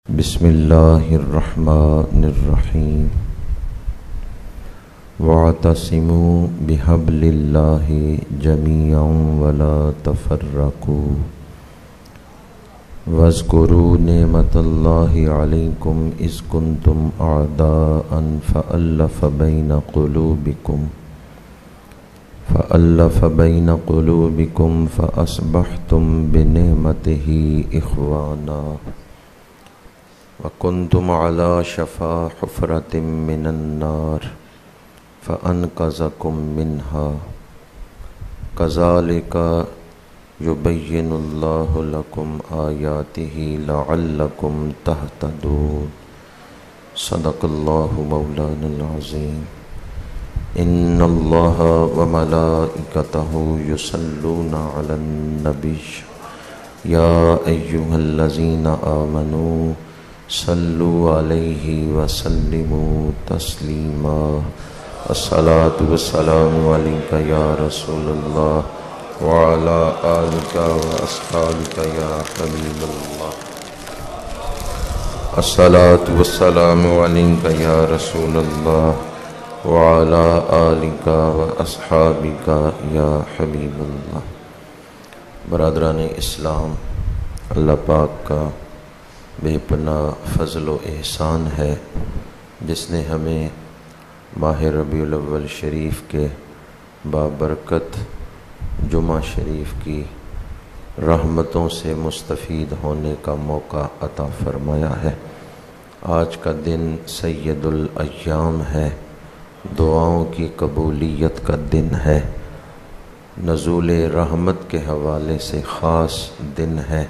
بسم اللہ الرحمن الرحیم واعتصموا بحبل اللہ جمیعا ولا تفرقوا واذکروا نعمت اللہ علیکم اذ کنتم اعداء فألف بین قلوبکم فأصبحتم بنعمتہ اخوانا وَكُنْتُمْ عَلَى شَفَا حُفْرَةٍ مِّنَ النَّارِ فَأَنْقَذَكُم مِّنْهَا كَذَلِكَ يُبَيِّنُ اللَّهُ لَكُمْ آيَاتِهِ لَعَلَّكُمْ تَهْتَدُونَ صدق اللَّهُ مَوْلَانَا الْعَظِيمُ إِنَّ اللَّهَ وَمَلَائِكَتَهُ يُصَلُّونَ عَلَى النَّبِيِّ يَا أَيُّهَا الَّذِينَ آمَنُوا صلوا علیہ وسلموا تسلیما الصلاة والسلام علیک یا رسول اللہ وعلی آلک واصحابک یا حبیب اللہ الصلاة والسلام علیک یا رسول اللہ وعلی آلک واصحابک یا حبیب اللہ۔ برادران اسلام، اللہ پاک کا بے پناہ فضل و احسان ہے جس نے ہمیں ماہ ربیع الاول شریف کے بابرکت جمعہ شریف کی رحمتوں سے مستفید ہونے کا موقع عطا فرمایا ہے۔ آج کا دن سید الایام ہے، دعاؤں کی قبولیت کا دن ہے، نزول رحمت کے حوالے سے خاص دن ہے۔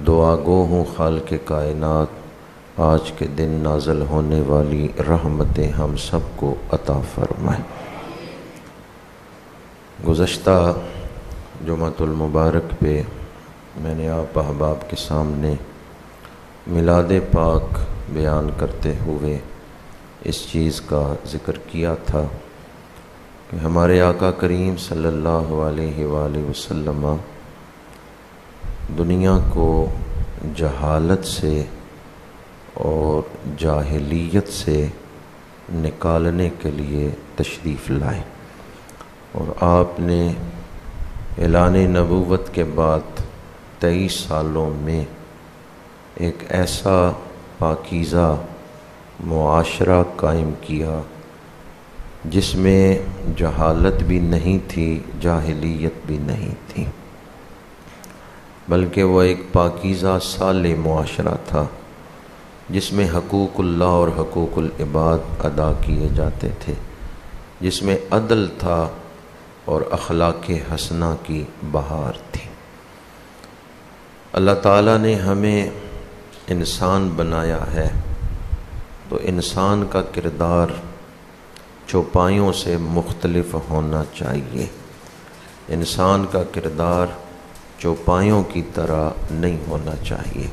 دعا گو ہوں خالق کائنات آج کے دن نازل ہونے والی رحمتیں ہم سب کو عطا فرمائے۔ گزشتہ جمعۃ المبارک پہ میں نے آپ احباب کے سامنے میلاد پاک بیان کرتے ہوئے اس چیز کا ذکر کیا تھا کہ ہمارے آقا کریم صلی اللہ علیہ وآلہ وسلم دنیا کو جہالت سے اور جاہلیت سے نکالنے کے لیے تشریف لائے، اور آپ نے اعلان نبوت کے بعد 23 سالوں میں ایک ایسا پاکیزہ معاشرہ قائم کیا جس میں جہالت بھی نہیں تھی، جاہلیت بھی نہیں تھی، بلکہ وہ ایک پاکیزہ صالح معاشرہ تھا جس میں حقوق اللہ اور حقوق العباد ادا کیے جاتے تھے، جس میں عدل تھا اور اخلاق حسنہ کی بہار تھی۔ اللہ تعالیٰ نے ہمیں انسان بنایا ہے تو انسان کا کردار چوپایوں سے مختلف ہونا چاہیے۔ انسان کا کردار چوپایوں کی طرح نہیں ہونا چاہیے۔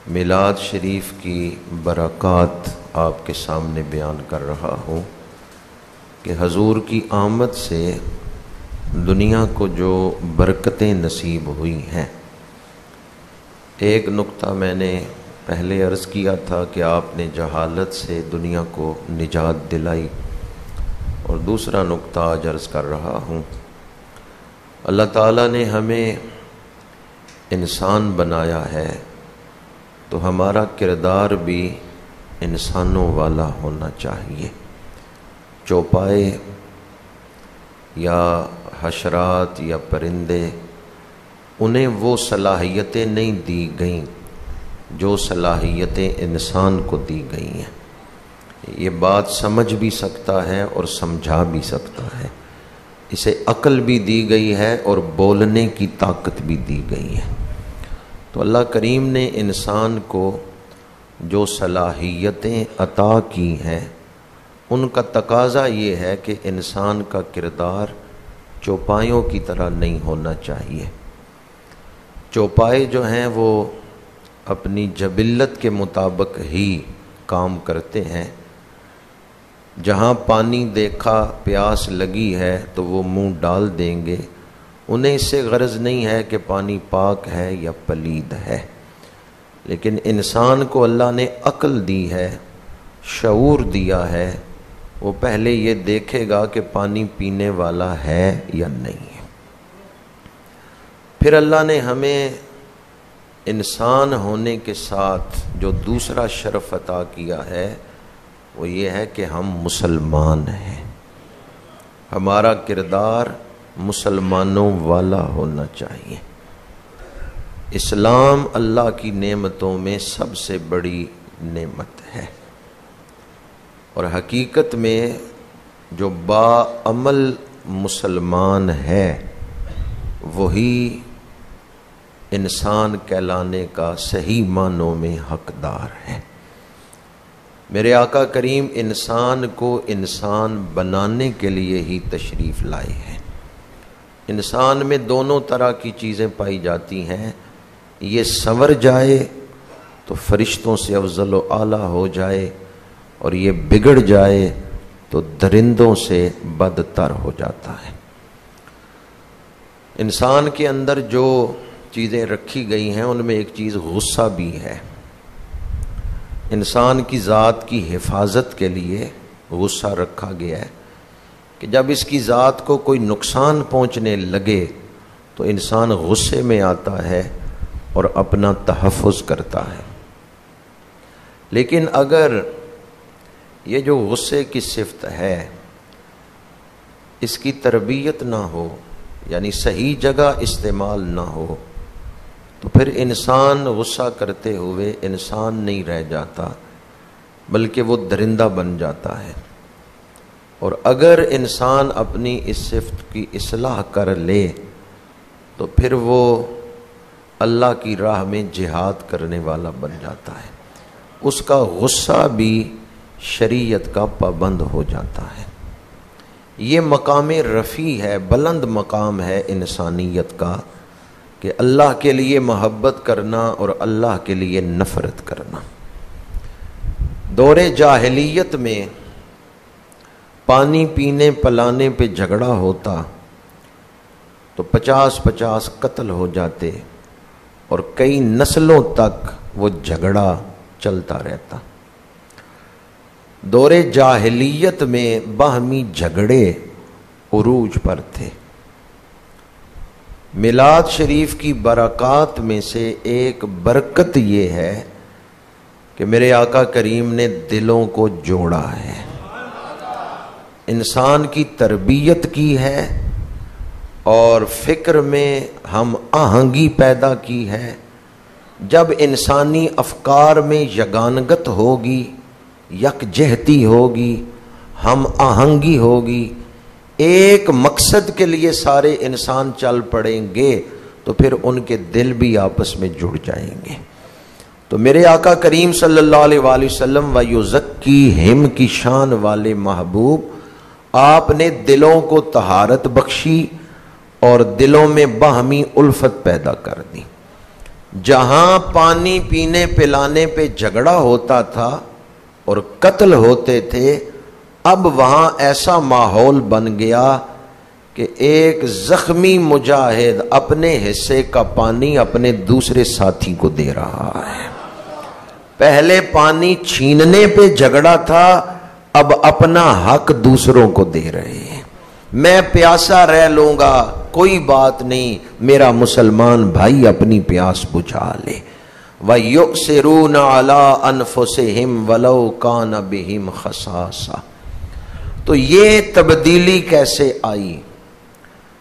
میلاد شریف کی برکات آپ کے سامنے بیان کر رہا ہوں کہ حضور کی آمد سے دنیا کو جو برکتیں نصیب ہوئی ہیں۔ ایک نقطہ میں نے پہلے عرض کیا تھا کہ آپ نے جہالت سے دنیا کو نجات دلائی، اور دوسرا نقطہ آج عرض کر رہا ہوں۔ اللہ تعالیٰ نے ہمیں انسان بنایا ہے تو ہمارا کردار بھی انسانوں والا ہونا چاہیے۔ چوپائے یا حشرات یا پرندے، انہیں وہ صلاحیتیں نہیں دی گئیں جو صلاحیتیں انسان کو دی گئی ہیں۔ یہ بات سمجھ بھی سکتا ہے اور سمجھا بھی سکتا ہے، اسے عقل بھی دی گئی ہے اور بولنے کی طاقت بھی دی گئی ہے۔ تو اللہ کریم نے انسان کو جو صلاحیتیں عطا کی ہیں ان کا تقاضا یہ ہے کہ انسان کا کردار چوپایوں کی طرح نہیں ہونا چاہیے۔ چوپائے جو ہیں وہ اپنی جبلت کے مطابق ہی کام کرتے ہیں۔ جہاں پانی دیکھا پیاس لگی ہے تو وہ منہ ڈال دیں گے، انہیں اس سے غرض نہیں ہے کہ پانی پاک ہے یا پلید ہے، لیکن انسان کو اللہ نے عقل دی ہے، شعور دیا ہے، وہ پہلے یہ دیکھے گا کہ پانی پینے والا ہے یا نہیں ہے۔ پھر اللہ نے ہمیں انسان ہونے کے ساتھ جو دوسرا شرف عطا کیا ہے وہ یہ ہے کہ ہم مسلمان ہیں۔ ہمارا کردار مسلمانوں والا ہونا چاہیے۔ اسلام اللہ کی نعمتوں میں سب سے بڑی نعمت ہے، اور حقیقت میں جو باعمل مسلمان ہے وہی انسان کہلانے کا صحیح معنوں میں حقدار ہے۔ میرے آقا کریم انسان کو انسان بنانے کے لیے ہی تشریف لائے ہیں۔ انسان میں دونوں طرح کی چیزیں پائی جاتی ہیں، یہ سنور جائے تو فرشتوں سے افضل و اعلیٰ ہو جائے، اور یہ بگڑ جائے تو درندوں سے بدتر ہو جاتا ہے۔ انسان کے اندر جو چیزیں رکھی گئی ہیں ان میں ایک چیز غصہ بھی ہے۔ انسان کی ذات کی حفاظت کے لیے غصہ رکھا گیا ہے کہ جب اس کی ذات کو کوئی نقصان پہنچنے لگے تو انسان غصے میں آتا ہے اور اپنا تحفظ کرتا ہے۔ لیکن اگر یہ جو غصے کی صفت ہے اس کی تربیت نہ ہو، یعنی صحیح جگہ استعمال نہ ہو، تو پھر انسان غصہ کرتے ہوئے انسان نہیں رہ جاتا بلکہ وہ درندہ بن جاتا ہے۔ اور اگر انسان اپنی اس صفت کی اصلاح کر لے تو پھر وہ اللہ کی راہ میں جہاد کرنے والا بن جاتا ہے، اس کا غصہ بھی شریعت کا پابند ہو جاتا ہے۔ یہ مقام رفیع ہے، بلند مقام ہے انسانیت کا، کہ اللہ کے لیے محبت کرنا اور اللہ کے لیے نفرت کرنا۔ دور جاہلیت میں پانی پینے پلانے پہ جھگڑا ہوتا تو 50 قتل ہو جاتے اور کئی نسلوں تک وہ جھگڑا چلتا رہتا۔ دور جاہلیت میں باہمی جھگڑے عروج پر تھے۔ میلاد شریف کی برکات میں سے ایک برکت یہ ہے کہ میرے آقا کریم نے دلوں کو جوڑا ہے، انسان کی تربیت کی ہے اور فکر میں ہم آہنگی پیدا کی ہے۔ جب انسانی افکار میں یگانگت ہوگی، یکجہتی ہوگی، ہم آہنگی ہوگی، ایک مقصد کے لیے سارے انسان چل پڑیں گے تو پھر ان کے دل بھی آپس میں جڑ جائیں گے۔ تو میرے آقا کریم صلی اللہ علیہ وآلہ وسلم وَيُزَكِّيهِمْ کی شان والے محبوب، آپ نے دلوں کو طہارت بخشی اور دلوں میں باہمی الفت پیدا کر دی۔ جہاں پانی پینے پلانے پہ جھگڑا ہوتا تھا اور قتل ہوتے تھے، اب وہاں ایسا ماحول بن گیا کہ ایک زخمی مجاہد اپنے حصے کا پانی اپنے دوسرے ساتھی کو دے رہا ہے۔ پہلے پانی چھیننے پہ جھگڑا تھا، اب اپنا حق دوسروں کو دے رہے ہیں۔ میں پیاسا رہ لوں گا، کوئی بات نہیں، میرا مسلمان بھائی اپنی پیاس بجھا لے۔ وَيُؤْثِرُونَ عَلَىٰ أَنفُسِهِمْ وَلَوْ كَانَ بِهِمْ خَصَاصَةٌ۔ تو یہ تبدیلی کیسے آئی،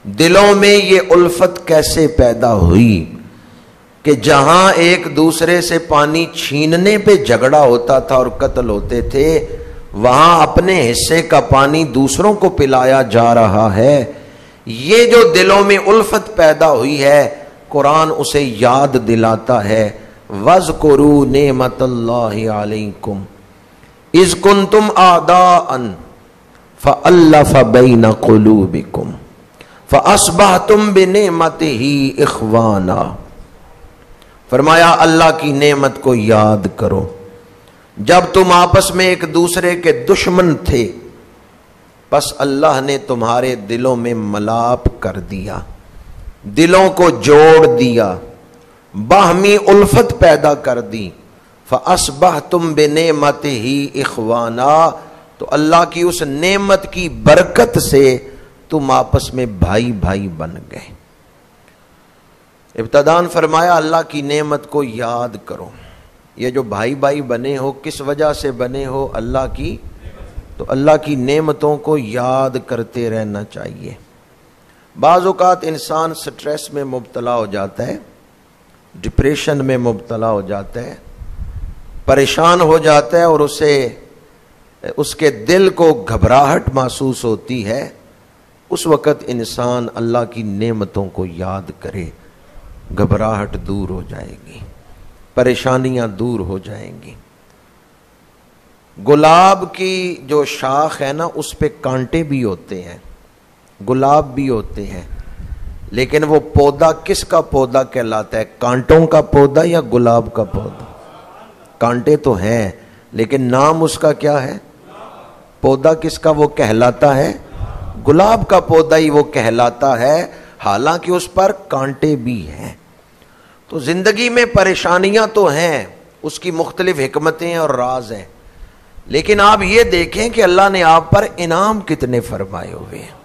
دلوں میں یہ الفت کیسے پیدا ہوئی کہ جہاں ایک دوسرے سے پانی چھیننے پہ جھگڑا ہوتا تھا اور قتل ہوتے تھے، وہاں اپنے حصے کا پانی دوسروں کو پلایا جا رہا ہے۔ یہ جو دلوں میں الفت پیدا ہوئی ہے، قرآن اسے یاد دلاتا ہے، وَاذْكُرُوا نِعْمَتَ اللَّهِ عَلَيْكُمْ إِذْ كُنْتُمْ أَعْدَاءً فَأَلَّفَ بَيْنَ قُلُوبِكُمْ فَأَصْبَحْتُمْ بِنِعْمَتِهِ إِخْوَانًا۔ فرمایا اللہ کی نعمت کو یاد کرو جب تم آپس میں ایک دوسرے کے دشمن تھے، بس اللہ نے تمہارے دلوں میں ملاپ کر دیا، دلوں کو جوڑ دیا، باہمی الفت پیدا کر دی. فَأَصْبَحْتُمْ بِنِعْمَتِهِ إِخْوَانًا، تو اللہ کی اس نعمت کی برکت سے تم آپس میں بھائی بھائی بن گئے. ابتداً فرمایا اللہ کی نعمت کو یاد کرو. یہ جو بھائی بھائی بنے ہو کس وجہ سے بنے ہو؟ اللہ کی. تو اللہ کی نعمتوں کو یاد کرتے رہنا چاہیے. بعض اوقات انسان سٹریس میں مبتلا ہو جاتا ہے، ڈپریشن میں مبتلا ہو جاتا ہے، پریشان ہو جاتا ہے، اور اس کے دل کو گھبراہٹ محسوس ہوتی ہے. اس وقت انسان اللہ کی نعمتوں کو یاد کرے، گھبراہٹ دور ہو جائے گی، پریشانیاں دور ہو جائیں گی. گلاب کی جو شاخ ہے نا، اس پہ کانٹے بھی ہوتے ہیں، گلاب بھی ہوتے ہیں، لیکن وہ پودا کس کا پودا کہلاتا ہے؟ کانٹوں کا پودا یا گلاب کا پودا؟ کانٹے تو ہیں لیکن نام اس کا کیا ہے؟ پودا کس کا وہ کہلاتا ہے؟ گلاب کا پودا ہی وہ کہلاتا ہے، حالانکہ اس پر کانٹے بھی ہیں. تو زندگی میں پریشانیاں تو ہیں، اس کی مختلف حکمتیں اور راز ہیں، لیکن آپ یہ دیکھیں کہ اللہ نے آپ پر انعام کتنے فرمائے ہوئے ہیں،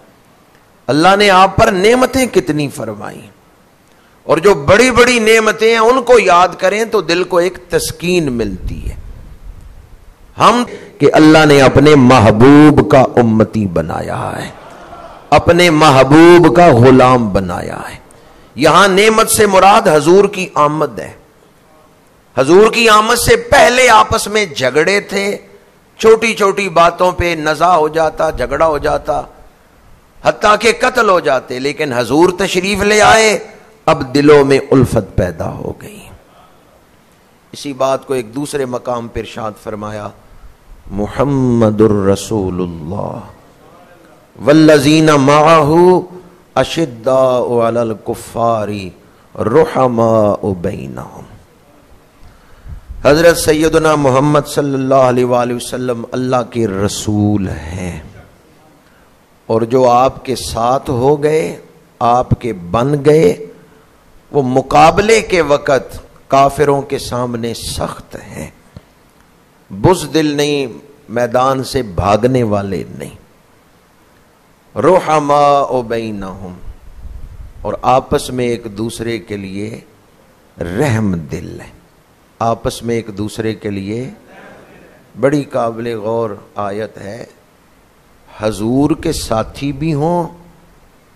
اللہ نے آپ پر نعمتیں کتنی فرمائی. اور جو بڑی بڑی نعمتیں ہیں ان کو یاد کریں تو دل کو ایک تسکین ملتی ہے. ہم کہ اللہ نے اپنے محبوب کا امتی بنایا ہے، اپنے محبوب کا غلام بنایا ہے. یہاں نعمت سے مراد حضور کی آمد ہے. حضور کی آمد سے پہلے آپس میں جھگڑے تھے، چھوٹی چھوٹی باتوں پہ نزاع ہو جاتا، جھگڑا ہو جاتا، حتیٰ کہ قتل ہو جاتے. لیکن حضور تشریف لے آئے، اب دلوں میں الفت پیدا ہو گئی. اسی بات کو ایک دوسرے مقام پر ارشاد فرمایا، محمد الرسول اللہ والذین معہ اشداء علی الکفار رحماء بینہم. حضرت سیدنا محمد صلی اللہ علیہ وآلہ وسلم اللہ کے رسول ہیں، اور جو آپ کے ساتھ ہو گئے، آپ کے بن گئے، وہ مقابلے کے وقت کافروں کے سامنے سخت ہیں، بزدل نہیں، میدان سے بھاگنے والے نہیں. رحماء بینہم، اور آپس میں ایک دوسرے کے لیے رحم دل ہے، آپس میں ایک دوسرے کے لیے. بڑی قابل غور آیت ہے. حضور کے ساتھی بھی ہوں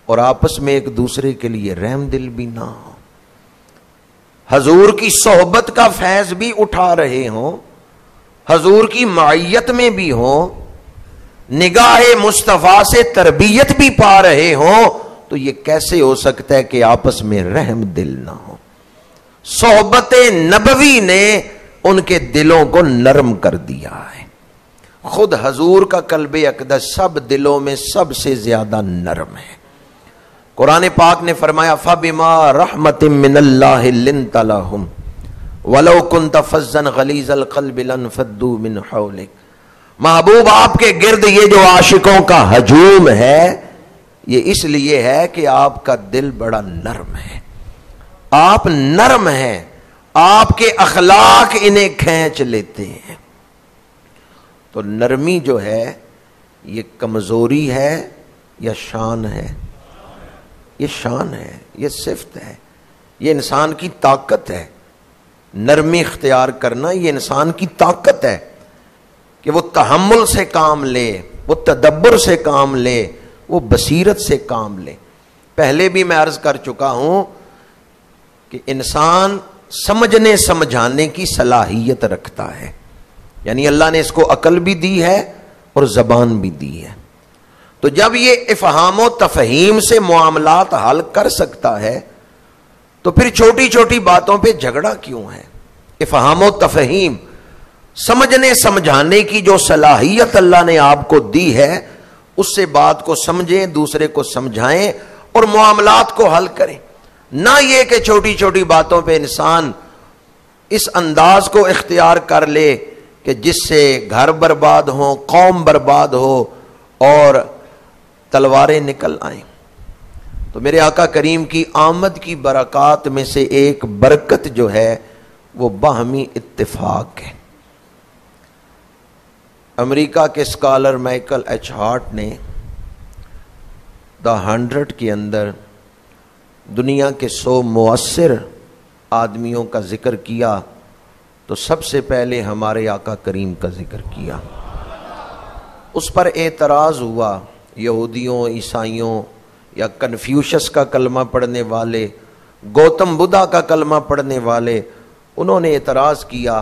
اور آپس میں ایک دوسرے کے لیے رحم دل بھی نہ ہو، حضور کی صحبت کا فیض بھی اٹھا رہے ہوں، حضور کی معیت میں بھی ہوں، نگاہ مصطفیٰ سے تربیت بھی پا رہے ہوں، تو یہ کیسے ہو سکتا ہے کہ آپس میں رحم دل نہ ہو؟ صحبت نبوی نے ان کے دلوں کو نرم کر دیا ہے. خود حضور کا قلب اقدس سب دلوں میں سب سے زیادہ نرم ہے. قرآن پاک نے فرمایا فَبِمَا رَحْمَةٍ مِّنَ اللَّهِ لِنْتَ لَهُمْ وَلَوْ كُنْتَ فَظًّا غَلِيظَ الْقَلْبِ لَانفَضُّوا مِنْ حَوْلِكَ. محبوب آپ کے گرد یہ جو عاشقوں کا ہجوم ہے، یہ اس لیے ہے کہ آپ کا دل بڑا نرم ہے، آپ نرم ہیں، آپ کے اخلاق انہیں کھینچ لیتے ہیں. تو نرمی جو ہے یہ کمزوری ہے یا شان ہے؟ یہ شان ہے، یہ صفت ہے، یہ انسان کی طاقت ہے. نرمی اختیار کرنا یہ انسان کی طاقت ہے کہ وہ تحمل سے کام لے، وہ تدبر سے کام لے، وہ بصیرت سے کام لے. پہلے بھی میں عرض کر چکا ہوں کہ انسان سمجھنے سمجھانے کی صلاحیت رکھتا ہے، یعنی اللہ نے اس کو عقل بھی دی ہے اور زبان بھی دی ہے. تو جب یہ افہام و تفہیم سے معاملات حل کر سکتا ہے تو پھر چھوٹی چھوٹی باتوں پہ جھگڑا کیوں ہے؟ افہام و تفہیم، سمجھنے سمجھانے کی جو صلاحیت اللہ نے آپ کو دی ہے، اس سے بات کو سمجھیں، دوسرے کو سمجھائیں اور معاملات کو حل کریں. نہ یہ کہ چھوٹی چھوٹی باتوں پہ انسان اس انداز کو اختیار کر لے کہ جس سے گھر برباد ہوں، قوم برباد ہو اور تلواریں نکل آئیں. تو میرے آقا کریم کی آمد کی برکات میں سے ایک برکت جو ہے وہ باہمی اتفاق ہے۔ امریکہ کے اسکالر مائیکل ایچ ہارٹ نے دا 100 کے اندر دنیا کے 100 مؤثر آدمیوں کا ذکر کیا تو سب سے پہلے ہمارے آقا کریم کا ذکر کیا۔ اس پر اعتراض ہوا یہودیوں، عیسائیوں یا کنفیوشس کا کلمہ پڑھنے والے، گوتم بدھا کا کلمہ پڑھنے والے، انہوں نے اعتراض کیا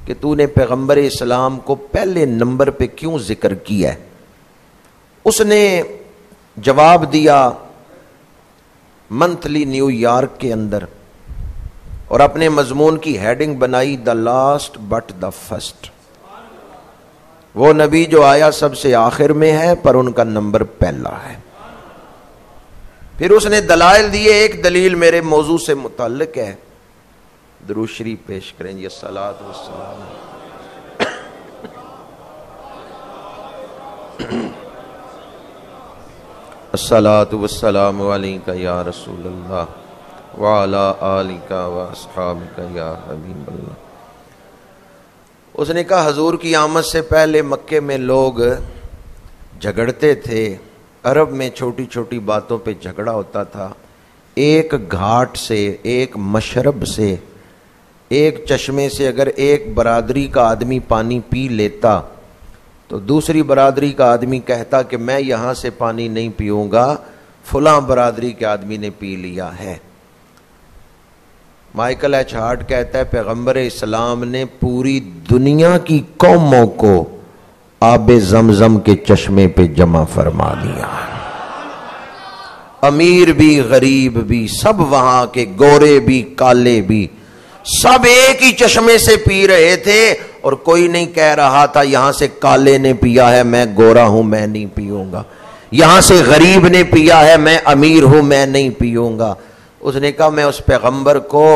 کہ تو نے پیغمبر اسلام کو پہلے نمبر پہ کیوں ذکر کیا ہے؟ اس نے جواب دیا منتھلی نیو یارک کے اندر، اور اپنے مضمون کی ہیڈنگ بنائی the last but the first, وہ نبی جو آیا سب سے آخر میں ہے پر ان کا نمبر پہلا ہے۔ پھر اس نے دلائل دیے، ایک دلیل میرے موضوع سے متعلق ہے، درود شریف پیش کریں جی، الصلاۃ والسلام الصلاۃ والسلام علیک یا رسول اللہ وعلی آلک واصحابک یا حبیب اللہ۔ اس نے کہا حضور کی آمد سے پہلے مکے میں لوگ جھگڑتے تھے، عرب میں چھوٹی چھوٹی باتوں پہ جھگڑا ہوتا تھا، ایک گھاٹ سے، ایک مشرب سے، ایک چشمے سے اگر ایک برادری کا آدمی پانی پی لیتا تو دوسری برادری کا آدمی کہتا کہ میں یہاں سے پانی نہیں پیوں گا، فلاں برادری کے آدمی نے پی لیا ہے۔ مائیکل ایچ ہارٹ کہتا ہے پیغمبر اسلام نے پوری دنیا کی قوموں کو آب زمزم کے چشمے پہ جمع فرما دیا، امیر بھی غریب بھی، سب وہاں کے، گورے بھی کالے بھی، سب ایک ہی چشمے سے پی رہے تھے، اور کوئی نہیں کہہ رہا تھا یہاں سے کالے نے پیا ہے میں گورا ہوں میں نہیں پیوں گا، یہاں سے غریب نے پیا ہے میں امیر ہوں میں نہیں پیوں گا۔ اس نے کہا میں اس پیغمبر کو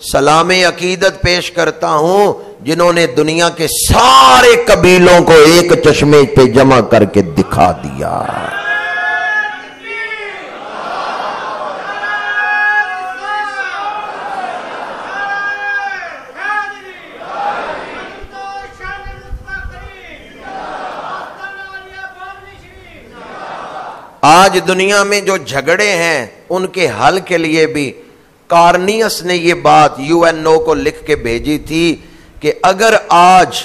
سلام عقیدت پیش کرتا ہوں جنہوں نے دنیا کے سارے قبیلوں کو ایک چشمے پہ جمع کر کے دکھا دیا۔ آج دنیا میں جو جھگڑے ہیں ان کے حل کے لیے بھی کارنیس نے یہ بات UN کو لکھ کے بھیجی تھی کہ اگر آج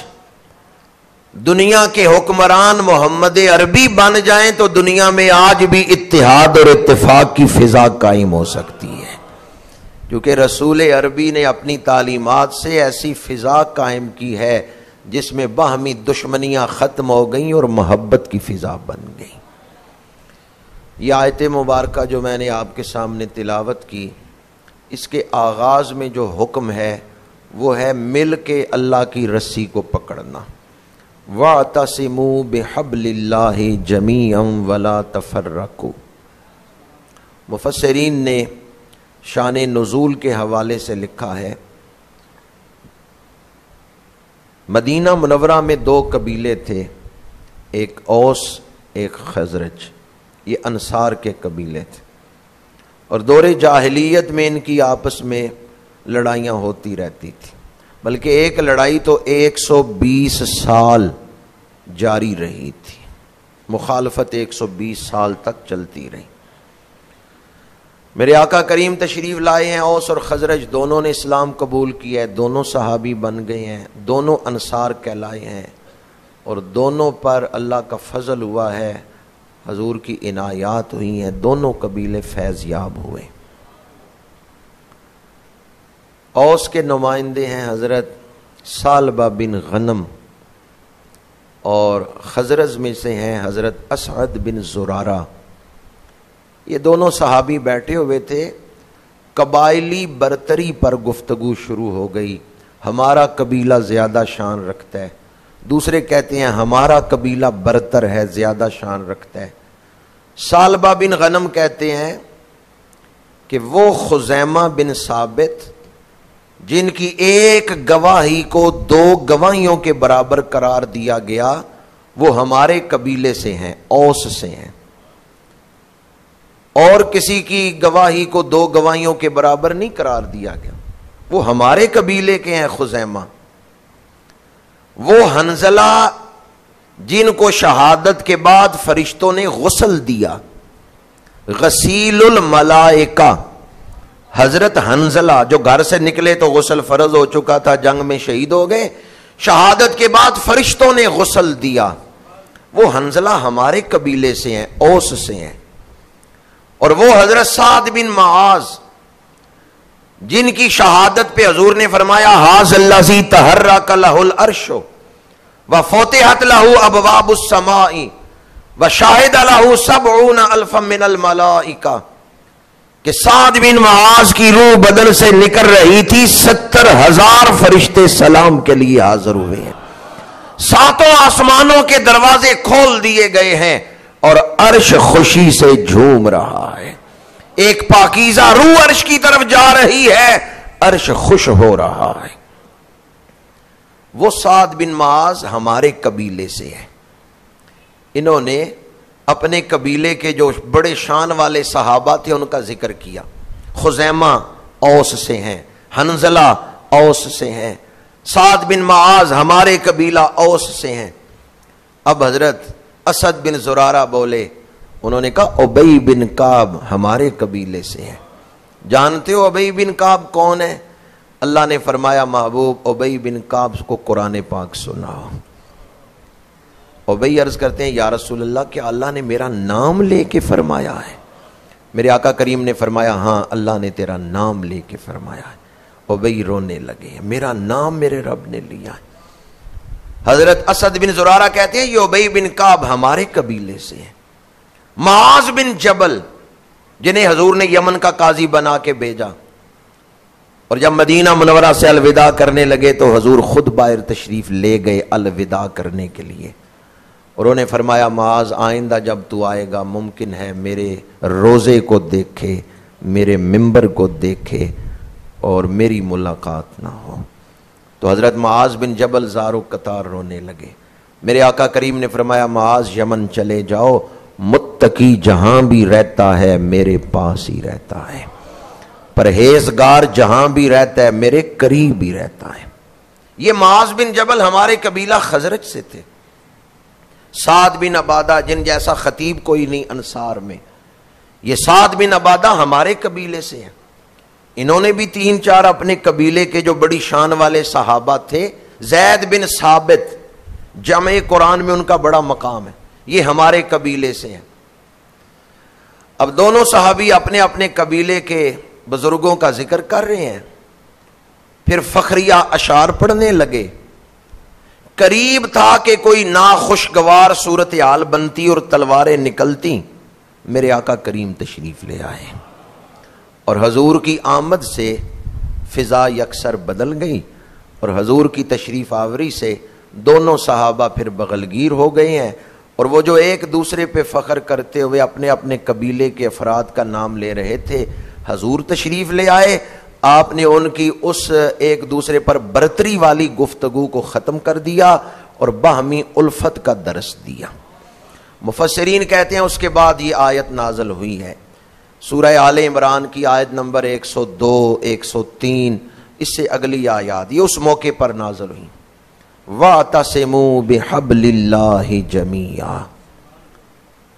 دنیا کے حکمران محمد عربی بن جائیں تو دنیا میں آج بھی اتحاد اور اتفاق کی فضا قائم ہو سکتی ہے، کیونکہ رسول عربی نے اپنی تعلیمات سے ایسی فضا قائم کی ہے جس میں باہمی دشمنیاں ختم ہو گئیں اور محبت کی فضا بن گئی۔ یہ آیت مبارکہ جو میں نے آپ کے سامنے تلاوت کی، اس کے آغاز میں جو حکم ہے وہ ہے مل کے اللہ کی رسی کو پکڑنا، وَاعْتَصِمُوا بِحَبْلِ اللَّهِ جَمِيعًا وَلَا تَفَرَّقُوا۔ مفسرین نے شان نزول کے حوالے سے لکھا ہے مدینہ منورہ میں 2 قبیلے تھے، ایک اوس ایک خزرج، یہ انصار کے قبیلے تھے، اور دور جاہلیت میں ان کی آپس میں لڑائیاں ہوتی رہتی تھی، بلکہ ایک لڑائی تو 120 سال جاری رہی تھی، مخالفت 120 سال تک چلتی رہی۔ میرے آقا کریم تشریف لائے ہیں، اوس اور خزرج دونوں نے اسلام قبول کیا ہے، دونوں صحابی بن گئے ہیں، دونوں انصار کہلائے ہیں، اور دونوں پر اللہ کا فضل ہوا ہے، حضور کی عنایات ہوئی ہیں، دونوں قبیلے فیض یاب ہوئے۔ اوس کے نمائندے ہیں حضرت ثعلبہ بن غنم، اور خزرج میں سے ہیں حضرت اسعد بن زرارہ۔ یہ دونوں صحابی بیٹھے ہوئے تھے، قبائلی برتری پر گفتگو شروع ہو گئی، ہمارا قبیلہ زیادہ شان رکھتا ہے، دوسرے کہتے ہیں ہمارا قبیلہ برتر ہے، زیادہ شان رکھتا ہے۔ ثعلبہ بن غنم کہتے ہیں کہ وہ خزیمہ بن ثابت جن کی ایک گواہی کو 2 گواہیوں کے برابر قرار دیا گیا، وہ ہمارے قبیلے سے ہیں، اوس سے ہیں۔ اور کسی کی گواہی کو دو گواہیوں کے برابر نہیں قرار دیا گیا. وہ ہمارے قبیلے کے ہیں خزیمہ. وہ حنظلہ جن کو شہادت کے بعد فرشتوں نے غسل دیا، غسیل الملائکہ. حضرت حنظلہ جو گھر سے نکلے تو غسل فرض ہو چکا تھا، جنگ میں شہید ہو گئے، شہادت کے بعد فرشتوں نے غسل دیا. وہ حنظلہ ہمارے قبیلے سے ہیں، اوس سے ہیں. اور وہ حضرت سعد بن معاذ جن کی شہادت پہ حضور نے فرمایا ھذا الذی تحرک لہ العرش وفتحت لہ ابواب السماء وشہد لہ 70,000 من الملائکہ، کہ سعد بن معاذ کی روح بدن سے نکل رہی تھی، 70,000 فرشتے سلام کے لیے حاضر ہوئے ہیں. 7 آسمانوں کے دروازے کھول دیے گئے ہیں اور عرش خوشی سے جھوم رہا ہے. ایک پاکیزہ روح عرش کی طرف جا رہی ہے، عرش خوش ہو رہا ہے. وہ سعد بن معاذ ہمارے قبیلے سے ہے. انہوں نے اپنے قبیلے کے جو بڑے شان والے صحابہ تھے ان کا ذکر کیا. خزیمہ اوس سے ہیں، حنظلہ اوس سے ہیں، سعد بن معاذ ہمارے قبیلہ اوس سے ہیں. اب حضرت اسد بن زرارہ بولے، انہوں نے کہا ابی بن کعب ہمارے قبیلے سے ہیں. جانتے ہو ابی بن کعب کون ہے؟ اللہ نے فرمایا محبوب ابی بن کعب کو قرآن پاک سناؤ. ابی عرض کرتے ہیں یا رسول اللہ کیا اللہ نے میرا نام لے کے فرمایا ہے؟ میرے آقا کریم نے فرمایا ہاں اللہ نے تیرا نام لے کے فرمایا ہے. ابی رونے لگے، میرا نام میرے رب نے لیا ہے. حضرت اسد بن زرارہ کہتے ہیں یہ ابی بن کعب ہمارے قبیلے سے ہیں. معاذ بن جبل جنہیں حضور نے یمن کا قاضی بنا کے بھیجا، اور جب مدینہ منورہ سے الوداع کرنے لگے تو حضور خود باہر تشریف لے گئے الوداع کرنے کے لیے. اور انہوں نے فرمایا معاذ آئندہ جب تو آئے گا ممکن ہے میرے روزے کو دیکھے، میرے ممبر کو دیکھے اور میری ملاقات نہ ہو. تو حضرت معاذ بن جبل زارو قطار رونے لگے. میرے آقا کریم نے فرمایا معاذ یمن چلے جاؤ، متقی جہاں بھی رہتا ہے میرے پاس ہی رہتا ہے، پرہیزگار جہاں بھی رہتا ہے میرے قریب ہی رہتا ہے. یہ معاذ بن جبل ہمارے قبیلہ خزرج سے تھے. سعد بن عبادہ جن جیسا خطیب کوئی نہیں انصار میں، یہ سعد بن عبادہ ہمارے قبیلے سے ہیں. انہوں نے بھی 3-4 اپنے قبیلے کے جو بڑی شان والے صحابہ تھے. زید بن ثابت جمع قرآن میں ان کا بڑا مقام ہے، یہ ہمارے قبیلے سے ہیں. اب دونوں صحابی اپنے اپنے قبیلے کے بزرگوں کا ذکر کر رہے ہیں، پھر فخریہ اشعار پڑھنے لگے. قریب تھا کہ کوئی ناخوشگوار صورتحال بنتی اور تلواریں نکلتی. میرے آقا کریم تشریف لے آئے اور حضور کی آمد سے فضا یکسر بدل گئی، اور حضور کی تشریف آوری سے دونوں صحابہ پھر بغلگیر ہو گئے ہیں. اور وہ جو ایک دوسرے پہ فخر کرتے ہوئے اپنے اپنے قبیلے کے افراد کا نام لے رہے تھے، حضور تشریف لے آئے. آپ نے ان کی اس ایک دوسرے پر برتری والی گفتگو کو ختم کر دیا اور باہمی الفت کا درس دیا. مفسرین کہتے ہیں اس کے بعد یہ آیت نازل ہوئی ہے، سورہ آل عمران کی آیت نمبر 102 103، اس سے اگلی آیات یہ اس موقع پر نازل ہوئی. وَاعْتَصِمُوا بِحَبْلِ اللَّهِ جَمِيعًا،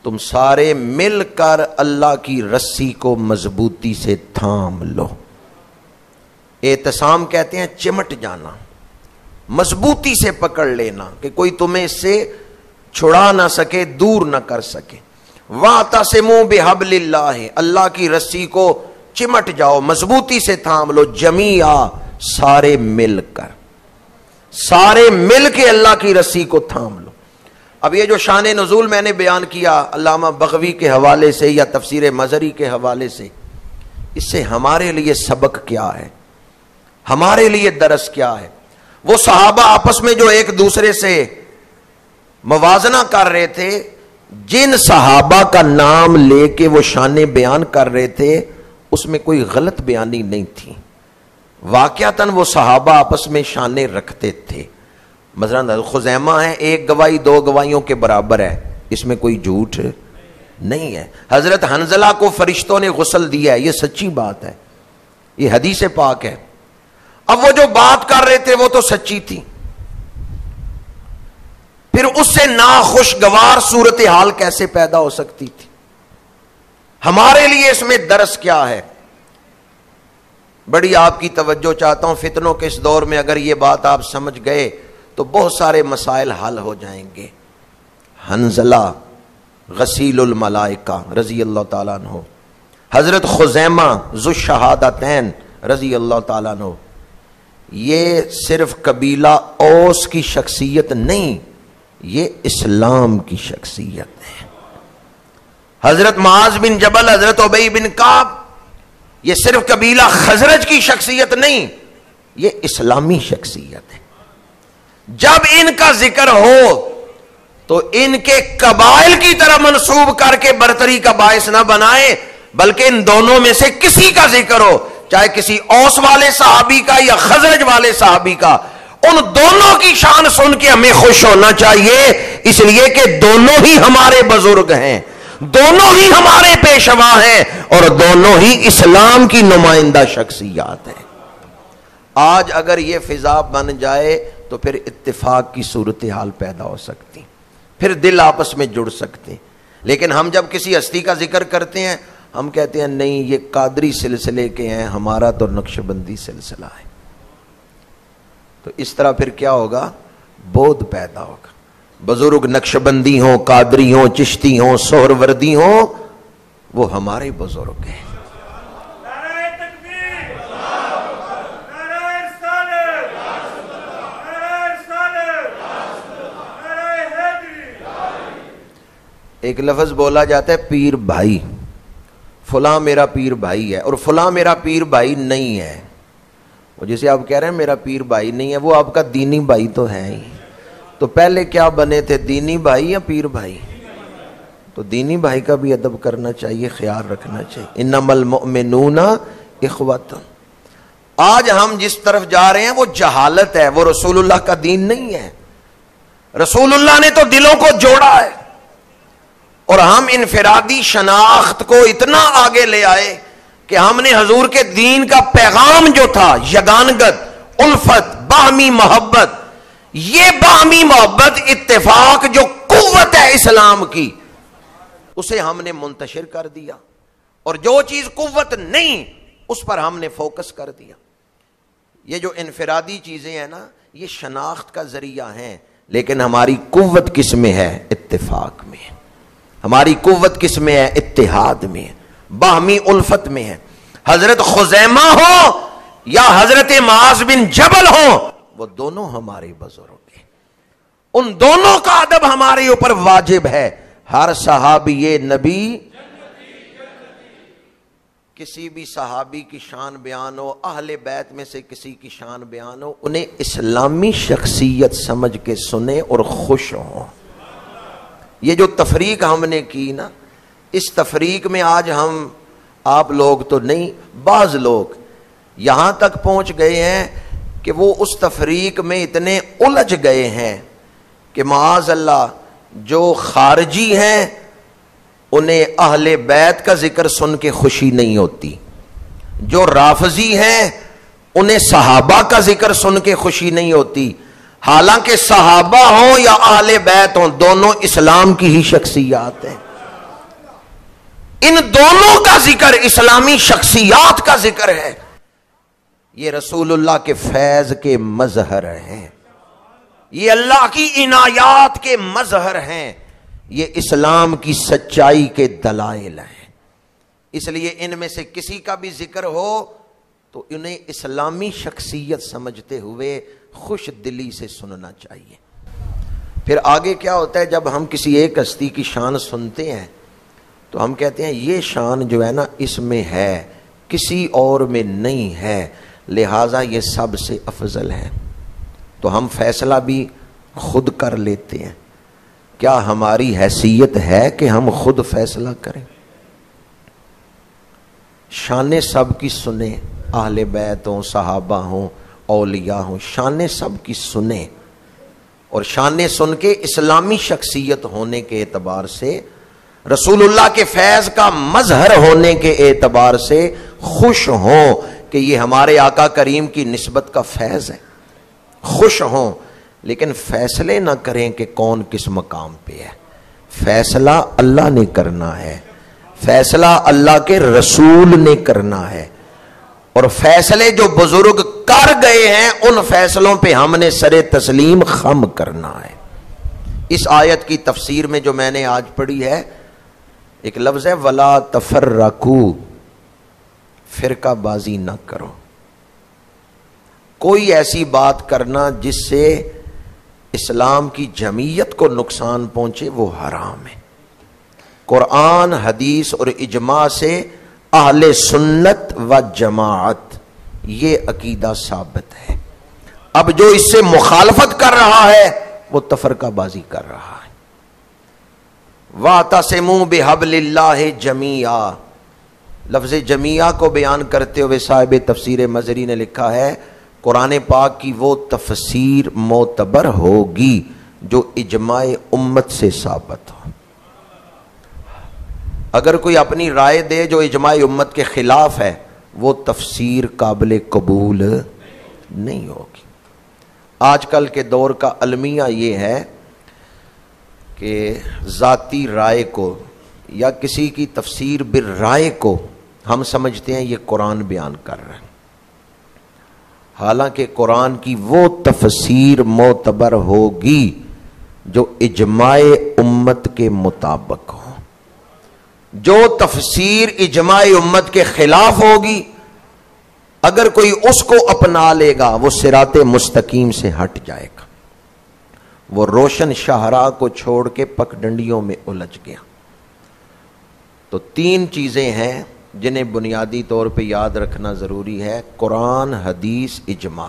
تم سارے مل کر اللہ کی رسی کو مضبوطی سے تھام لو. اعتصام کہتے ہیں چمٹ جانا، مضبوطی سے پکڑ لینا کہ کوئی تمہیں اس سے چھڑا نہ سکے، دور نہ کر سکے. وَاعْتَصِمُوا بِحَبْلِ اللَّهِ، اللہ کی رسی کو چمٹ جاؤ، مضبوطی سے تھام لو. جمیعا، سارے مل کر، سارے مل کے اللہ کی رسی کو تھام لو. اب یہ جو شان نزول میں نے بیان کیا علامہ بغوی کے حوالے سے یا تفسیر مظہری کے حوالے سے، اس سے ہمارے لیے سبق کیا ہے، ہمارے لیے درس کیا ہے؟ وہ صحابہ آپس میں جو ایک دوسرے سے موازنہ کر رہے تھے، جن صحابہ کا نام لے کے وہ شانیں بیان کر رہے تھے اس میں کوئی غلط بیانی نہیں تھی. واقعتاً وہ صحابہ آپس میں شانیں رکھتے تھے. مثلا خزیمہ ہے، ایک گواہی 2 گواہیوں کے برابر ہے، اس میں کوئی جھوٹ نہیں ہے. حضرت حنظلہ کو فرشتوں نے غسل دیا ہے، یہ سچی بات ہے، یہ حدیث پاک ہے. اب وہ جو بات کر رہے تھے وہ تو سچی تھی، پھر اس سے ناخوشگوار صورتحال کیسے پیدا ہو سکتی تھی؟ ہمارے لیے اس میں درس کیا ہے؟ بڑی آپ کی توجہ چاہتا ہوں. فتنوں کے اس دور میں اگر یہ بات آپ سمجھ گئے تو بہت سارے مسائل حل ہو جائیں گے. حنظلہ غسیل الملائکہ رضی اللہ تعالیٰ عنہ، حضرت خزیمہ ذو الشہادتین رضی اللہ تعالیٰ عنہ، یہ صرف قبیلہ اوس کی شخصیت نہیں، یہ اسلام کی شخصیت ہے. حضرت معاذ بن جبل، حضرت ابی بن کعب، یہ صرف قبیلہ خزرج کی شخصیت نہیں، یہ اسلامی شخصیت ہے. جب ان کا ذکر ہو تو ان کے قبائل کی طرح منسوب کر کے برتری کا باعث نہ بنائے، بلکہ ان دونوں میں سے کسی کا ذکر ہو، چاہے کسی اوس والے صحابی کا یا خزرج والے صحابی کا، ان دونوں کی شان سن کے ہمیں خوش ہونا چاہیے، اس لیے کہ دونوں ہی ہمارے بزرگ ہیں، دونوں ہی ہمارے پیشوا ہیں، اور دونوں ہی اسلام کی نمائندہ شخصیات ہیں. آج اگر یہ فضا بن جائے تو پھر اتفاق کی صورتحال پیدا ہو سکتی، پھر دل آپس میں جڑ سکتے. لیکن ہم جب کسی ہستی کا ذکر کرتے ہیں ہم کہتے ہیں نہیں یہ قادری سلسلے کے ہیں، ہمارا تو نقشبندی سلسلہ ہے. تو اس طرح پھر کیا ہوگا؟ بودھ پیدا ہوگا. بزرگ نقشبندی ہوں، قادری ہوں، چشتی ہوں، سہروردی ہوں، وہ ہمارے بزرگ ہیں. ایک لفظ بولا جاتا ہے پیر بھائی، فلاں میرا پیر بھائی ہے، اور فلاں میرا پیر بھائی نہیں ہے. وہ جیسے آپ کہہ رہے ہیں میرا پیر بھائی نہیں ہے، وہ آپ کا دینی بھائی تو ہے ہی. تو پہلے کیا بنے تھے، دینی بھائی یا پیر بھائی؟ تو دینی بھائی کا بھی ادب کرنا چاہیے، خیال رکھنا چاہیے. انما المؤمنون اخوۃ. آج ہم جس طرف جا رہے ہیں وہ جہالت ہے، وہ رسول اللہ کا دین نہیں ہے. رسول اللہ نے تو دلوں کو جوڑا ہے، اور ہم انفرادی شناخت کو اتنا آگے لے آئے کہ ہم نے حضور کے دین کا پیغام جو تھا، یگانگت، الفت، باہمی محبت، یہ باہمی محبت، اتفاق جو قوت ہے اسلام کی، اسے ہم نے منتشر کر دیا، اور جو چیز قوت نہیں اس پر ہم نے فوکس کر دیا. یہ جو انفرادی چیزیں ہیں نا، یہ شناخت کا ذریعہ ہیں، لیکن ہماری قوت کس میں ہے؟ اتفاق میں. ہماری قوت کس میں ہے؟ اتحاد میں، باہمی الفت میں ہے. حضرت خزیمہ ہو یا حضرت معاذ بن جبل ہو، وہ دونوں ہمارے بزرگ ہیں. ان دونوں کا ادب ہمارے اوپر واجب ہے. ہر صحابی نبی، کسی بھی صحابی کی شان بیان ہو، اہل بیت میں سے کسی کی شان بیان ہو، انہیں اسلامی شخصیت سمجھ کے سنیں اور خوش ہوں. یہ جو تفریق ہم نے کی نا، اس تفریق میں آج ہم، آپ لوگ تو نہیں، بعض لوگ یہاں تک پہنچ گئے ہیں کہ وہ اس تفریق میں اتنے الجھ گئے ہیں کہ معاذ اللہ جو خارجی ہیں انہیں اہل بیت کا ذکر سن کے خوشی نہیں ہوتی، جو رافضی ہیں انہیں صحابہ کا ذکر سن کے خوشی نہیں ہوتی، حالانکہ صحابہ ہوں یا اہل بیت ہوں دونوں اسلام کی ہی شخصیات ہیں. ان دونوں کا ذکر اسلامی شخصیات کا ذکر ہے. یہ رسول اللہ کے فیض کے مظہر ہیں، یہ اللہ کی عنایات کے مظہر ہیں، یہ اسلام کی سچائی کے دلائل ہیں. اس لیے ان میں سے کسی کا بھی ذکر ہو تو انہیں اسلامی شخصیت سمجھتے ہوئے خوش دلی سے سننا چاہیے. پھر آگے کیا ہوتا ہے، جب ہم کسی ایک ہستی کی شان سنتے ہیں تو ہم کہتے ہیں یہ شان جو ہے نا اس میں ہے، کسی اور میں نہیں ہے، لہٰذا یہ سب سے افضل ہے. تو ہم فیصلہ بھی خود کر لیتے ہیں. کیا ہماری حیثیت ہے کہ ہم خود فیصلہ کریں؟ شانیں سب کی سنیں، اہل بیت ہوں، صحابہ ہوں، اولیاء ہوں، شانیں سب کی سنیں، اور شانیں سن کے اسلامی شخصیت ہونے کے اعتبار سے رسول اللہ کے فیض کا مظہر ہونے کے اعتبار سے خوش ہوں کہ یہ ہمارے آقا کریم کی نسبت کا فیض ہے، خوش ہوں، لیکن فیصلے نہ کریں کہ کون کس مقام پہ ہے۔ فیصلہ اللہ نے کرنا ہے، فیصلہ اللہ کے رسول نے کرنا ہے، اور فیصلے جو بزرگ کر گئے ہیں ان فیصلوں پہ ہم نے سر تسلیم خم کرنا ہے۔ اس آیت کی تفسیر میں جو میں نے آج پڑھی ہے، ایک لفظ ہے وَلَا تَفَرَّقُوا، فرقہ بازی نہ کرو۔ کوئی ایسی بات کرنا جس سے اسلام کی جمعیت کو نقصان پہنچے وہ حرام ہے۔ قرآن، حدیث اور اجماع سے اہل سنت و جماعت یہ عقیدہ ثابت ہے۔ اب جو اس سے مخالفت کر رہا ہے وہ تفرقہ بازی کر رہا ہے۔ وَاعْتَصِمُوا بِحَبْلِ اللَّهِ جَمِيعًا، لفظ جمیعہ کو بیان کرتے ہوئے صاحب تفسیر مظہری نے لکھا ہے قرآن پاک کی وہ تفسیر معتبر ہوگی جو اجماع امت سے ثابت ہو۔ اگر کوئی اپنی رائے دے جو اجماع امت کے خلاف ہے وہ تفسیر قابل قبول نہیں ہوگی۔ آج کل کے دور کا المیہ یہ ہے کہ ذاتی رائے کو یا کسی کی تفسیر بالرائے کو ہم سمجھتے ہیں یہ قرآن بیان کر رہے ہیں، حالانکہ قرآن کی وہ تفسیر معتبر ہوگی جو اجماع امت کے مطابق ہو۔ جو تفسیر اجماع امت کے خلاف ہوگی اگر کوئی اس کو اپنا لے گا وہ صراط مستقیم سے ہٹ جائے گا، وہ روشن شاہراہ کو چھوڑ کے پگڈنڈیوں میں الجھ گیا۔ تو تین چیزیں ہیں جنہیں بنیادی طور پہ یاد رکھنا ضروری ہے، قرآن، حدیث، اجماع۔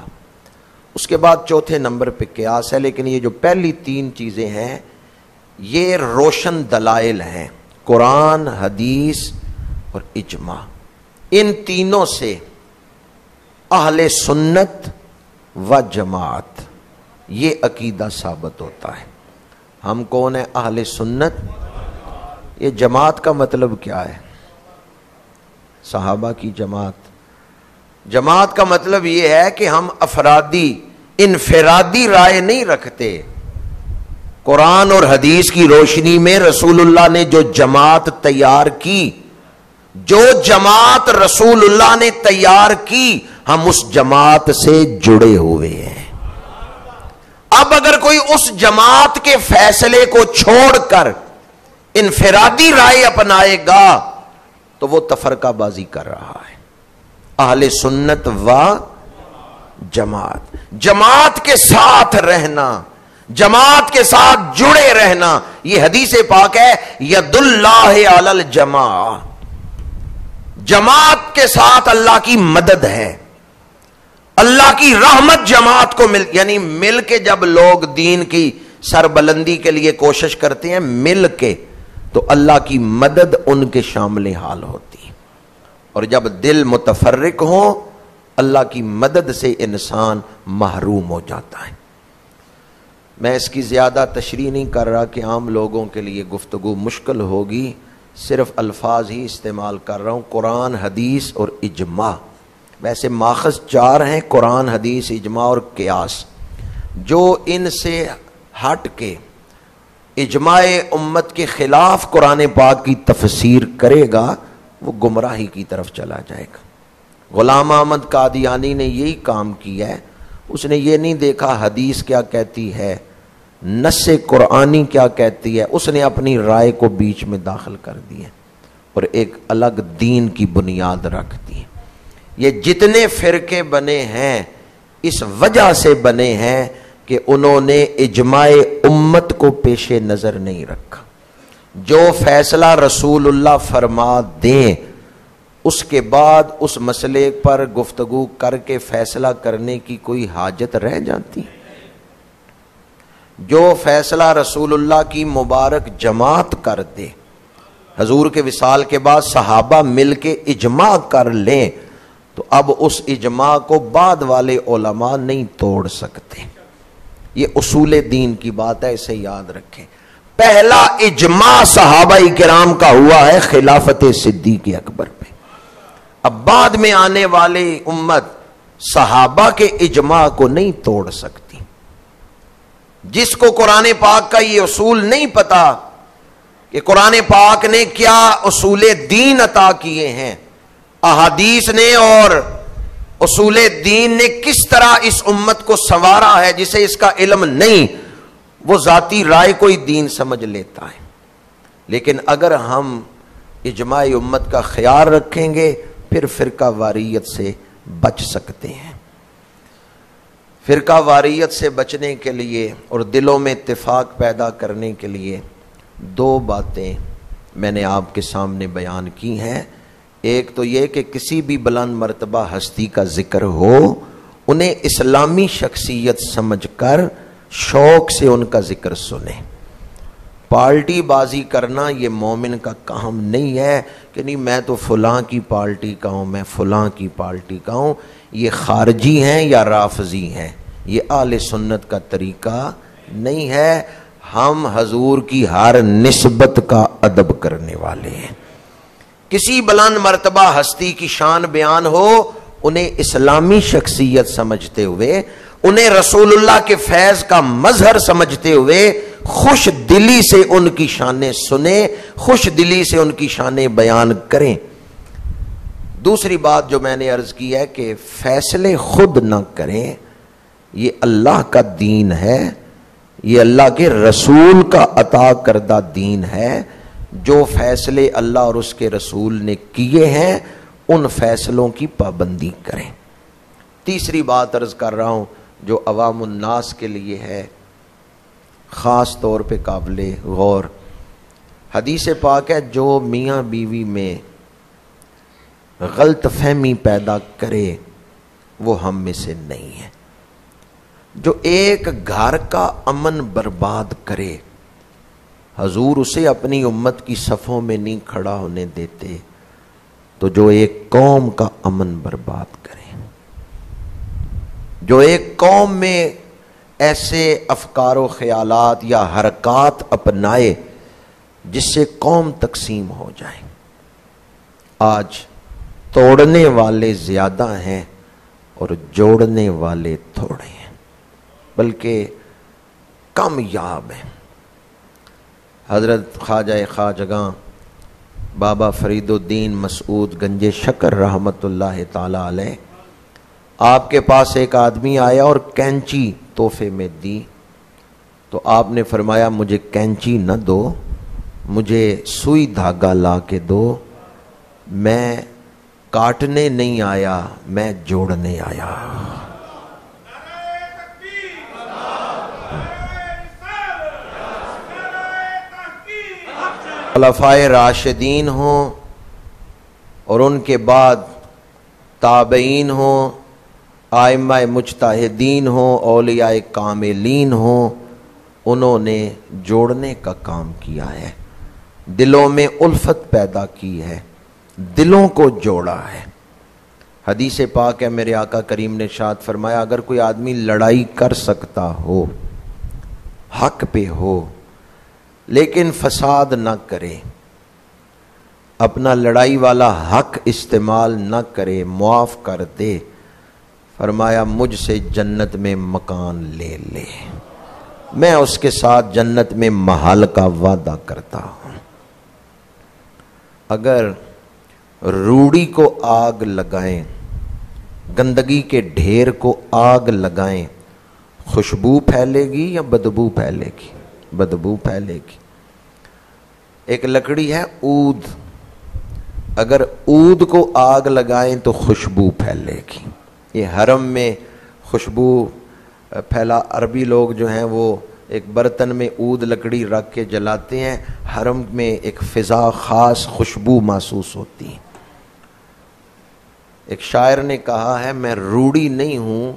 اس کے بعد چوتھے نمبر پہ قیاس ہے، لیکن یہ جو پہلی تین چیزیں ہیں یہ روشن دلائل ہیں، قرآن، حدیث اور اجماع۔ ان تینوں سے اہل سنت و جماعت یہ عقیدہ ثابت ہوتا ہے۔ ہم کون ہیں؟ اہل سنت۔ یہ جماعت کا مطلب کیا ہے؟ صحابہ کی جماعت۔ جماعت کا مطلب یہ ہے کہ ہم افرادی انفرادی رائے نہیں رکھتے۔ قرآن اور حدیث کی روشنی میں رسول اللہ نے جو جماعت تیار کی، جو جماعت رسول اللہ نے تیار کی، ہم اس جماعت سے جڑے ہوئے ہیں۔ اب اگر کوئی اس جماعت کے فیصلے کو چھوڑ کر انفرادی رائے اپنائے گا تو وہ تفرقہ بازی کر رہا ہے۔ اہل سنت و جماعت، جماعت کے ساتھ رہنا، جماعت کے ساتھ جڑے رہنا، یہ حدیث پاک ہے ید اللہ علی الجماع، جماعت کے ساتھ اللہ کی مدد ہے، اللہ کی رحمت جماعت کو یعنی مل کے جب لوگ دین کی سربلندی کے لیے کوشش کرتے ہیں مل کے، تو اللہ کی مدد ان کے شامل حال ہوتی ہے، اور جب دل متفرق ہو اللہ کی مدد سے انسان محروم ہو جاتا ہے۔ میں اس کی زیادہ تشریح نہیں کر رہا کہ عام لوگوں کے لیے گفتگو مشکل ہوگی، صرف الفاظ ہی استعمال کر رہا ہوں، قرآن، حدیث اور اجماع۔ ویسے ماخذ چار ہیں، قرآن، حدیث، اجماع اور قیاس۔ جو ان سے ہٹ کے اجماع امت کے خلاف قرآن پاک کی تفسیر کرے گا وہ گمراہی کی طرف چلا جائے گا۔ غلام احمد قادیانی نے یہی کام کیا ہے، اس نے یہ نہیں دیکھا حدیث کیا کہتی ہے، نص قرآنی کیا کہتی ہے، اس نے اپنی رائے کو بیچ میں داخل کر دیا اور ایک الگ دین کی بنیاد رکھ دی۔ یہ جتنے فرقے بنے ہیں اس وجہ سے بنے ہیں کہ انہوں نے اجماع امت کو پیش نظر نہیں رکھا۔ جو فیصلہ رسول اللہ فرما دیں اس کے بعد اس مسئلے پر گفتگو کر کے فیصلہ کرنے کی کوئی حاجت رہ جاتی؟ جو فیصلہ رسول اللہ کی مبارک جماعت کر دے، حضور کے وصال کے بعد صحابہ مل کے اجماع کر لیں، تو اب اس اجماع کو بعد والے علماء نہیں توڑ سکتے۔ یہ اصول دین کی بات ہے، اسے یاد رکھیں۔ پہلا اجماع صحابہ کرام کا ہوا ہے خلافت صدیق اکبر پہ. اب بعد میں آنے والی امت صحابہ کے اجماع کو نہیں توڑ سکتی. جس کو قرآن پاک کا یہ اصول نہیں پتا کہ قرآن پاک نے کیا اصول دین عطا کیے ہیں، احادیث نے اور اصول دین نے کس طرح اس امت کو سنوارا ہے، جسے اس کا علم نہیں وہ ذاتی رائے کو ہی دین سمجھ لیتا ہے. لیکن اگر ہم اجماع امت کا خیال رکھیں گے پھر فرقہ واریت سے بچ سکتے ہیں. فرقہ واریت سے بچنے کے لیے اور دلوں میں اتفاق پیدا کرنے کے لیے دو باتیں میں نے آپ کے سامنے بیان کی ہیں. ایک تو یہ کہ کسی بھی بلند مرتبہ ہستی کا ذکر ہو انہیں اسلامی شخصیت سمجھ کر شوق سے ان کا ذکر سنیں. پارٹی بازی کرنا یہ مومن کا کام نہیں ہے کہ نہیں میں تو فلاں کی پارٹی کا ہوں، میں فلاں کی پارٹی کا ہوں. یہ خارجی ہیں یا رافضی ہیں، یہ اہل سنت کا طریقہ نہیں ہے. ہم حضور کی ہر نسبت کا ادب کرنے والے ہیں. کسی بلند مرتبہ ہستی کی شان بیان ہو انہیں اسلامی شخصیت سمجھتے ہوئے، انہیں رسول اللہ کے فیض کا مظہر سمجھتے ہوئے خوش دلی سے ان کی شانیں سنیں، خوش دلی سے ان کی شانیں بیان کریں. دوسری بات جو میں نے عرض کی ہے کہ فیصلے خود نہ کریں. یہ اللہ کا دین ہے، یہ اللہ کے رسول کا عطا کردہ دین ہے. جو فیصلے اللہ اور اس کے رسول نے کیے ہیں ان فیصلوں کی پابندی کریں. تیسری بات عرض کر رہا ہوں جو عوام الناس کے لیے ہے، خاص طور پہ قابل غور. حدیث پاک ہے جو میاں بیوی میں غلط فہمی پیدا کرے وہ ہم میں سے نہیں ہے. جو ایک گھر کا امن برباد کرے حضور اسے اپنی امت کی صفوں میں نہیں کھڑا ہونے دیتے. تو جو ایک قوم کا امن برباد کرے، جو ایک قوم میں ایسے افکار و خیالات یا حرکات اپنائے جس سے قوم تقسیم ہو جائے. آج توڑنے والے زیادہ ہیں اور جوڑنے والے تھوڑے ہیں، بلکہ کامیاب ہیں. حضرت خواجہ خواجگاں بابا فرید الدین مسعود گنج شکر رحمت اللہ تعالی علیہ، آپ کے پاس ایک آدمی آیا اور کینچی تحفے میں دی تو آپ نے فرمایا مجھے کینچی نہ دو، مجھے سوئی دھاگا لا کے دو. میں کاٹنے نہیں آیا، میں جوڑنے آیا. خلفائے راشدین ہوں اور ان کے بعد تابعین ہوں، ائمہ مجتہدین ہوں، اولیاء کاملین ہوں، انہوں نے جوڑنے کا کام کیا ہے، دلوں میں الفت پیدا کی ہے، دلوں کو جوڑا ہے. حدیث پاک ہے میرے آقا کریم نے ارشاد فرمایا اگر کوئی آدمی لڑائی کر سکتا ہو، حق پہ ہو، لیکن فساد نہ کرے، اپنا لڑائی والا حق استعمال نہ کرے، معاف کر دے، فرمایا مجھ سے جنت میں مکان لے لے، میں اس کے ساتھ جنت میں محل کا وعدہ کرتا ہوں. اگر روڑی کو آگ لگائیں، گندگی کے ڈھیر کو آگ لگائیں، خوشبو پھیلے گی یا بدبو پھیلے گی؟ بدبو پھیلے گی. ایک لکڑی ہے عود، اگر عود کو آگ لگائیں تو خوشبو پھیلے گی. یہ حرم میں خوشبو پھیلا، عربی لوگ جو ہیں وہ ایک برتن میں عود لکڑی رکھ کے جلاتے ہیں، حرم میں ایک فضا خاص خوشبو محسوس ہوتی ہے. ایک شاعر نے کہا ہے میں روڑی نہیں ہوں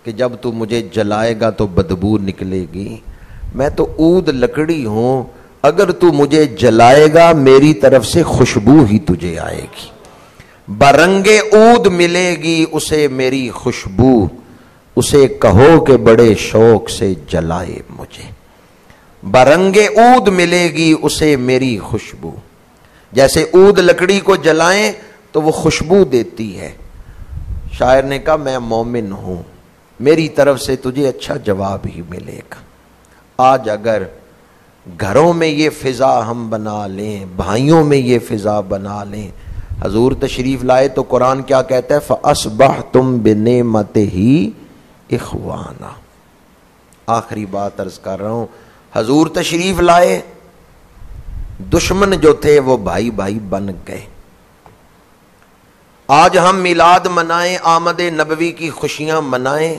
کہ جب تو مجھے جلائے گا تو بدبو نکلے گی، میں تو عود لکڑی ہوں، اگر تو مجھے جلائے گا میری طرف سے خوشبو ہی تجھے آئے گی. برنگ عود ملے گی اسے میری خوشبو، اسے کہو کہ بڑے شوق سے جلائے مجھے. برنگے عود ملے گی اسے میری خوشبو. جیسے عود لکڑی کو جلائیں تو وہ خوشبو دیتی ہے. شاعر نے کہا میں مومن ہوں, میری طرف سے تجھے اچھا جواب ہی ملے گا. آج اگر گھروں میں یہ فضا ہم بنا لیں, بھائیوں میں یہ فضا بنا لیں. حضور تشریف لائے تو قرآن کیا کہتا ہے؟ فَأَصْبَحْتُمْ بِنِعْمَتِهِ إِخْوَانًا. آخری بات عرض کر رہا ہوں, حضور تشریف لائے, دشمن جو تھے وہ بھائی بھائی بن گئے. آج ہم میلاد منائیں, آمد نبوی کی خوشیاں منائیں,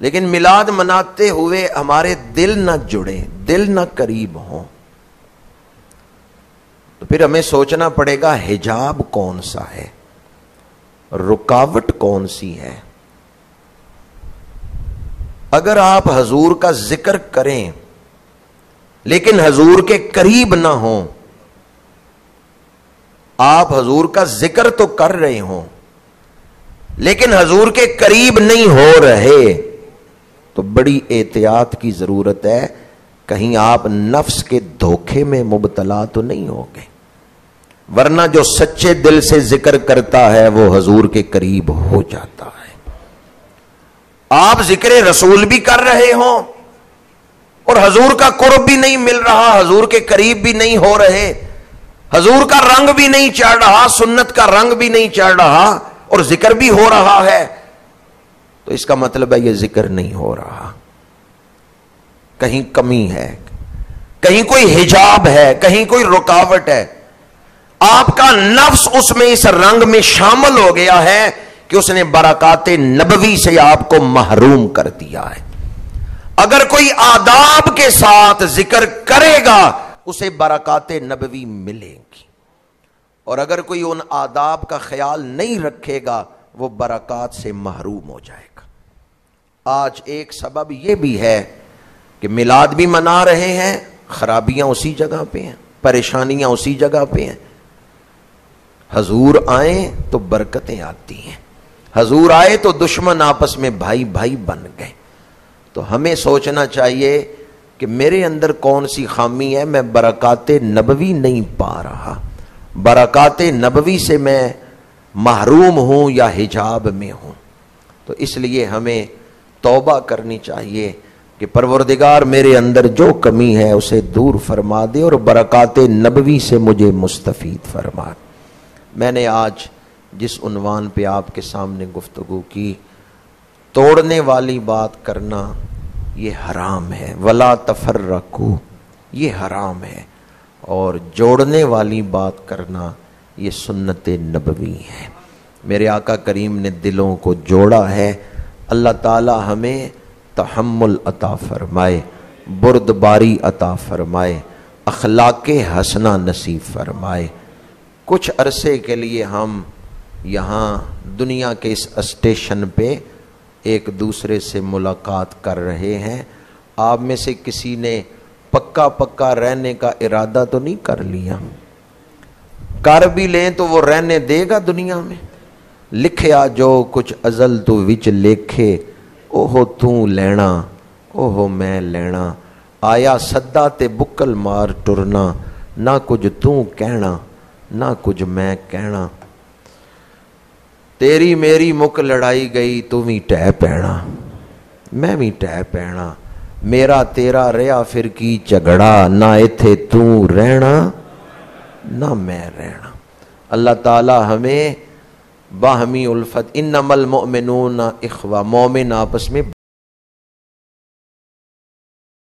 لیکن میلاد مناتے ہوئے ہمارے دل نہ جڑے, دل نہ قریب ہوں, تو پھر ہمیں سوچنا پڑے گا حجاب کون سا ہے, رکاوٹ کون سی ہے. اگر آپ حضور کا ذکر کریں لیکن حضور کے قریب نہ ہوں, آپ حضور کا ذکر تو کر رہے ہوں لیکن حضور کے قریب نہیں ہو رہے, تو بڑی احتیاط کی ضرورت ہے. کہیں آپ نفس کے دھوکے میں مبتلا تو نہیں ہو گئے, ورنہ جو سچے دل سے ذکر کرتا ہے وہ حضور کے قریب ہو جاتا ہے. آپ ذکر رسول بھی کر رہے ہوں اور حضور کا قرب بھی نہیں مل رہا, حضور کے قریب بھی نہیں ہو رہے, حضور کا رنگ بھی نہیں چڑھ رہا, سنت کا رنگ بھی نہیں چڑھ رہا, اور ذکر بھی ہو رہا ہے, تو اس کا مطلب ہے یہ ذکر نہیں ہو رہا. کہیں کمی ہے, کہیں کوئی حجاب ہے, کہیں کوئی رکاوٹ ہے. آپ کا نفس اس میں اس رنگ میں شامل ہو گیا ہے کہ اس نے برکات نبوی سے آپ کو محروم کر دیا ہے. اگر کوئی آداب کے ساتھ ذکر کرے گا اسے برکات نبوی ملے گی, اور اگر کوئی ان آداب کا خیال نہیں رکھے گا وہ برکات سے محروم ہو جائے گا. آج ایک سبب یہ بھی ہے کہ میلاد بھی منا رہے ہیں, خرابیاں اسی جگہ پہ ہیں, پریشانیاں اسی جگہ پہ ہیں. حضور آئیں تو برکتیں آتی ہیں, حضور آئے تو دشمن آپس میں بھائی بھائی بن گئے. تو ہمیں سوچنا چاہیے کہ میرے اندر کون سی خامی ہے, میں برکات نبوی نہیں پا رہا, برکات نبوی سے میں محروم ہوں یا حجاب میں ہوں. تو اس لیے ہمیں توبہ کرنی چاہیے کہ پروردگار میرے اندر جو کمی ہے اسے دور فرما دے اور برکات نبوی سے مجھے مستفید فرما دے. میں نے آج جس عنوان پہ آپ کے سامنے گفتگو کی, توڑنے والی بات کرنا یہ حرام ہے, ولا تفرقوا, یہ حرام ہے, اور جوڑنے والی بات کرنا یہ سنت نبوی ہے. میرے آقا کریم نے دلوں کو جوڑا ہے. اللہ تعالی ہمیں تحمل عطا فرمائے, بردباری عطا فرمائے, اخلاق حسنہ نصیب فرمائے. کچھ عرصے کے لیے ہم یہاں دنیا کے اس اسٹیشن پہ ایک دوسرے سے ملاقات کر رہے ہیں. آپ میں سے کسی نے پکا رہنے کا ارادہ تو نہیں کر لیا؟ کر بھی لیں تو وہ رہنے دے گا دنیا میں؟ لکھیا جو کچھ ازل تو وچ لکھے, اوہو تو لینا اوہو میں لینا, آیا سدا تے بکل مار ٹرنا, نہ کچھ تو کہنا نہ کچھ میں کہنا. تیری میری مک لڑائی گئی تو بھی ٹہ پینا, میں بھی ٹہ پینا, میرا تیرا ریا پھر کی جھگڑا, نہ ایتھے تو رہنا نہ میں رہنا. اللہ تعالی ہمیں باہمی الفت, انما المؤمنون اخوہ, مومن آپس میں